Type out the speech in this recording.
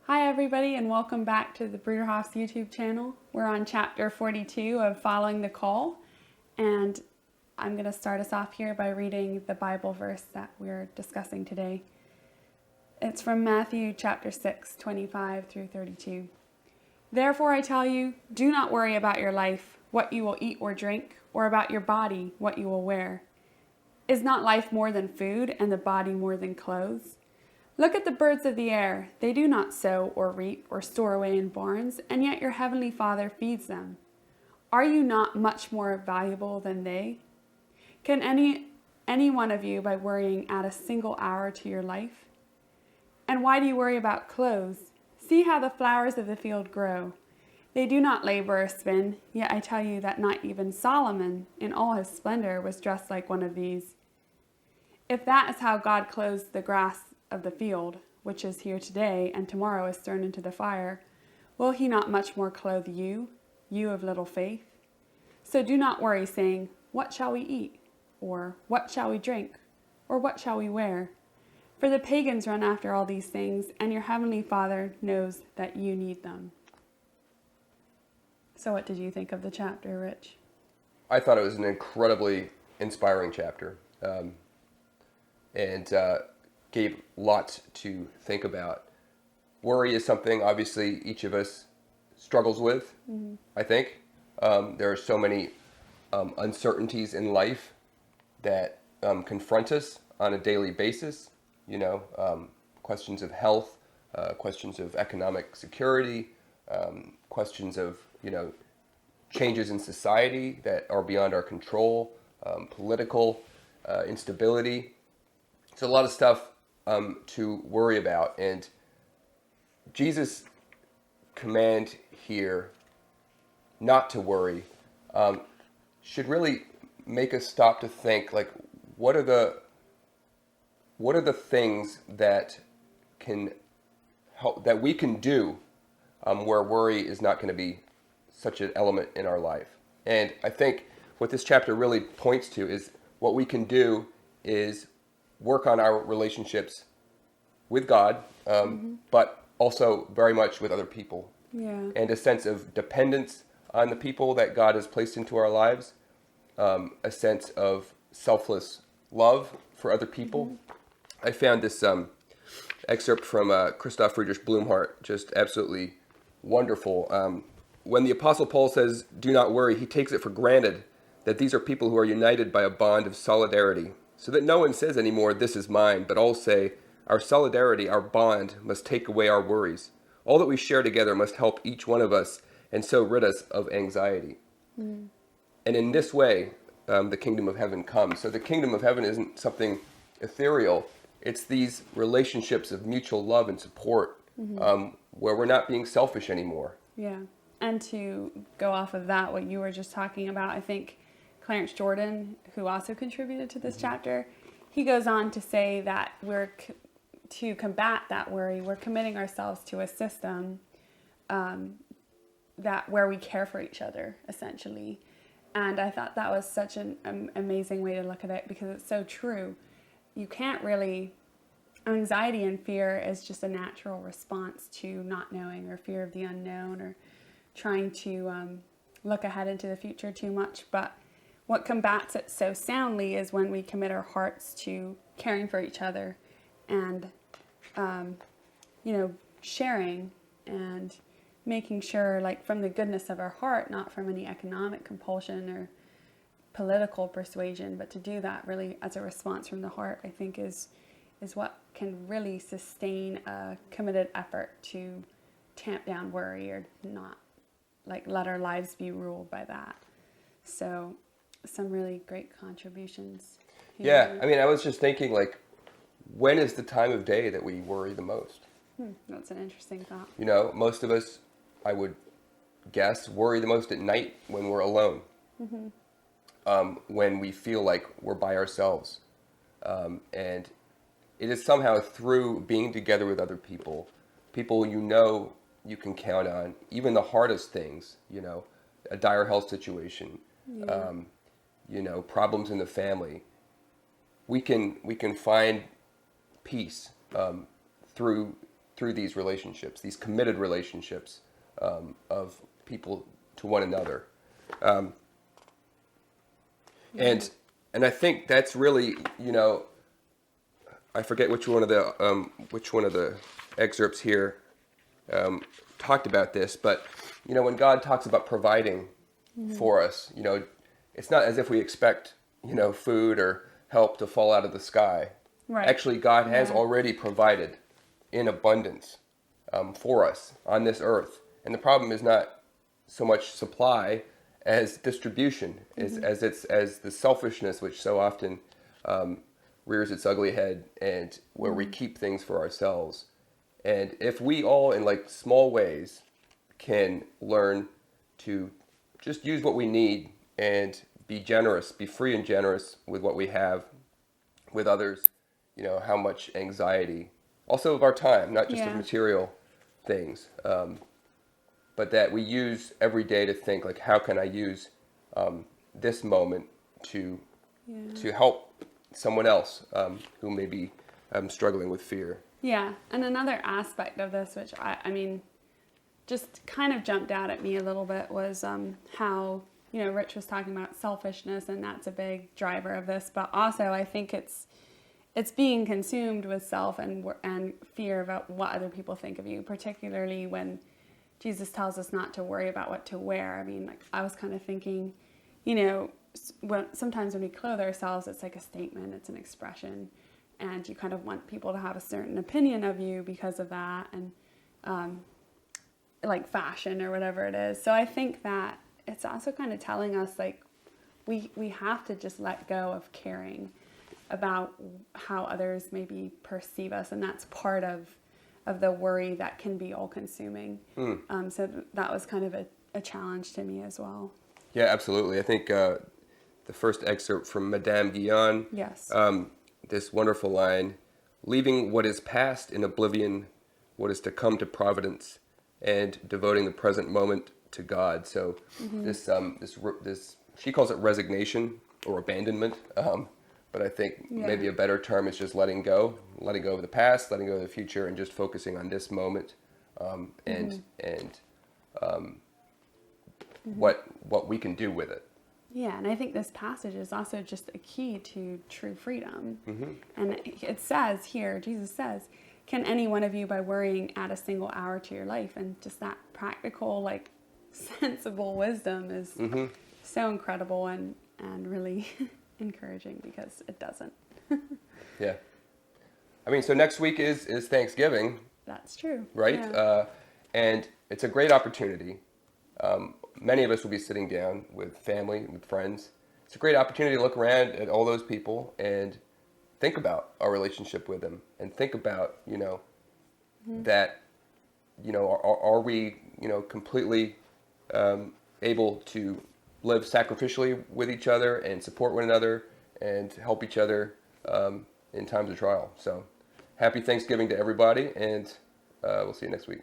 Hi everybody and welcome back to the Bruderhof's YouTube channel. We're on chapter 42 of Following the Call, and I'm going to start us off here by reading the Bible verse that we're discussing today. It's from Matthew chapter 6, 25 through 32. Therefore I tell you, do not worry about your life, what you will eat or drink, or about your body, what you will wear. Is not life more than food, and the body more than clothes? Look at the birds of the air. They do not sow or reap or store away in barns, and yet your heavenly Father feeds them. Are you not much more valuable than they? Can any one of you, by worrying, add a single hour to your life? And why do you worry about clothes? See how the flowers of the field grow. They do not labor or spin, yet I tell you that not even Solomon, in all his splendor, was dressed like one of these. If that is how God clothes the grass of the field, which is here today and tomorrow is thrown into the fire, will he not much more clothe you, you of little faith? So do not worry, saying, what shall we eat? Or what shall we drink? Or what shall we wear? For the pagans run after all these things, and your heavenly Father knows that you need them. So what did you think of the chapter, Rich? I thought it was an incredibly inspiring chapter, and gave lots to think about. Worry is something, obviously, each of us struggles with, I think. There are so many uncertainties in life that confront us on a daily basis. Questions of health, questions of economic security, questions of, changes in society that are beyond our control, political instability. It's a lot of stuff to worry about. And Jesus' command here not to worry should really make us stop to think, like, what are the things that can help, that we can do where worry is not going to be such an element in our life. And I think what this chapter really points to is what we can do is work on our relationships with God, but also very much with other people. Yeah. And a sense of dependence on the people that God has placed into our lives, a sense of selfless love for other people. I found this excerpt from Christoph Friedrich Blumhardt just absolutely wonderful. When the Apostle Paul says, do not worry, he takes it for granted that these are people who are united by a bond of solidarity, so that no one says anymore, this is mine, but all say, our solidarity, our bond, must take away our worries. All that we share together must help each one of us, and so rid us of anxiety. And in this way, the kingdom of heaven comes. So the kingdom of heaven isn't something ethereal. It's these relationships of mutual love and support, where we're not being selfish anymore. Yeah. And to go off of that, what you were just talking about, I think Clarence Jordan, who also contributed to this chapter, he goes on to say that to combat that worry, we're committing ourselves to a system where we care for each other, essentially. And I thought that was such an amazing way to look at it, because it's so true. You can't really... Anxiety and fear is just a natural response to not knowing, or fear of the unknown, or trying to look ahead into the future too much. But what combats it so soundly is when we commit our hearts to caring for each other and, sharing and making sure, like, from the goodness of our heart, not from any economic compulsion or political persuasion, but to do that really as a response from the heart, I think is what can really sustain a committed effort to tamp down worry, or not let our lives be ruled by that. So some really great contributions here. Yeah, I mean, I was just thinking, like, when is the time of day that we worry the most? That's an interesting thought. Most of us, I would guess, worry the most at night when we're alone, when we feel like we're by ourselves. And it is somehow through being together with other people you can count on, even the hardest things, a dire health situation, problems in the family. We can find peace through through these relationships, these committed relationships of people to one another. And I think that's really, I forget which one of the excerpts here talked about this, but when God talks about providing for us, it's not as if we expect food or help to fall out of the sky. Right. Actually, God has already provided in abundance for us on this earth, and the problem is not so much supply as distribution, as the selfishness which so often rears its ugly head, and where we keep things for ourselves. And if we all, in like small ways, can learn to just use what we need and be generous, be free and generous with what we have with others, how much anxiety, also of our time, not just of material things, but that we use every day to think, like, how can I use this moment to help someone else who may be struggling with fear. Yeah, and another aspect of this, which I mean, just kind of jumped out at me a little bit, was how, Rich was talking about selfishness, and that's a big driver of this, but also I think it's being consumed with self and fear about what other people think of you, particularly when Jesus tells us not to worry about what to wear. I mean, like, I was kind of thinking, sometimes when we clothe ourselves, it's like a statement, it's an expression, and you kind of want people to have a certain opinion of you because of that, and like fashion or whatever it is. So I think that it's also kind of telling us, like, we have to just let go of caring about how others maybe perceive us, and that's part of the worry that can be all-consuming. So that was kind of a challenge to me as well. Yeah, absolutely. I think the first excerpt from Madame Guyon, Yes. This wonderful line, leaving what is past in oblivion, what is to come to providence, and devoting the present moment to God. So this she calls it resignation or abandonment. But I think maybe a better term is just letting go of the past, letting go of the future, and just focusing on this moment, and what we can do with it. Yeah, and I think this passage is also just a key to true freedom. And it says here, Jesus says, can any one of you, by worrying, add a single hour to your life? And just that practical, like, sensible wisdom is so incredible and really encouraging, because it doesn't. Yeah. I mean, so next week is Thanksgiving. That's true. Right? Yeah. And it's a great opportunity. Many of us will be sitting down with family, with friends. It's a great opportunity to look around at all those people and think about our relationship with them, and think about, that, are we, completely able to live sacrificially with each other and support one another and help each other in times of trial. So happy Thanksgiving to everybody, and we'll see you next week.